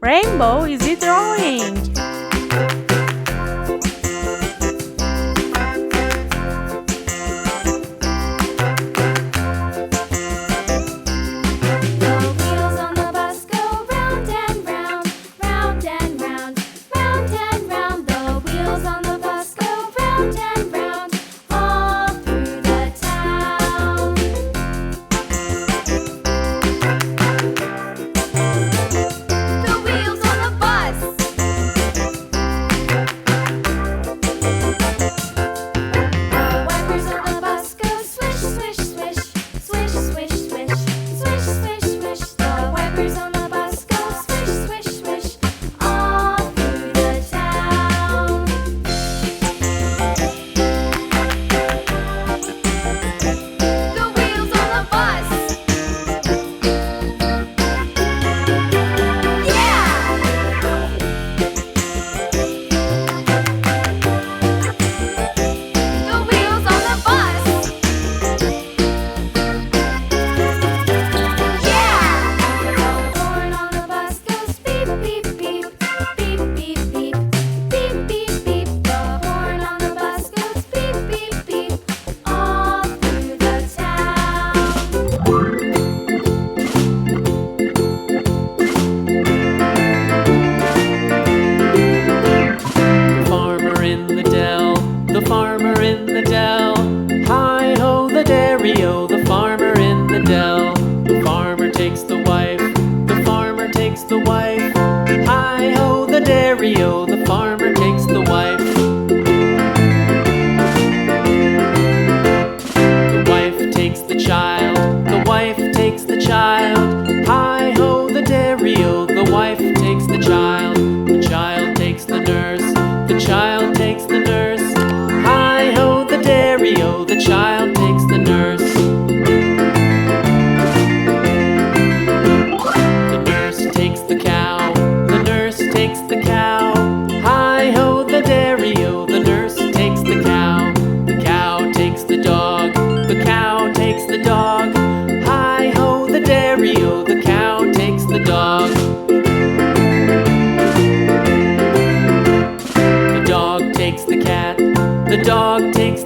Rainbow is it drawing? The wheels on the bus go round and round, round and round, round and round. The wheels on the bus go round and round, all through the town. The wheels on the bus. The wipers on the bus go swish, swish, swish, swish, swish, swish, swish, swish, swish. The wipers on the bus go swish, swish, swish, all through the town. The wheels on the bus. Yeah! The wheels on the bus. Yeah! The horn on the bus goes beep, beep, beep, beep, beep, beep, beep, beep, beep. The horn on the bus goes beep, beep, beep, all through the town. The farmer in the dell, the farmer in the dell. Hi-ho, the dairy-o, the farmer in the dell. The farmer takes the wife, the farmer takes the wife. Hi-ho, the dairy-o, the farmer takes the wife. The wife takes the child, the wife takes the child. Hi-ho, the dairy-o, the wife takes the child. The child takes the nurse, the child takes the nurse. Hi-ho, the dairy-o, the child takes the nurse. The nurse takes the cow, the nurse takes the cow. Hi-ho, the dairy-o, the nurse takes the cow. The cow takes the dog, the cow takes the dog. Hi-ho, the dairy-o, the cow takes the dog. The dog takes the cat, the dog takes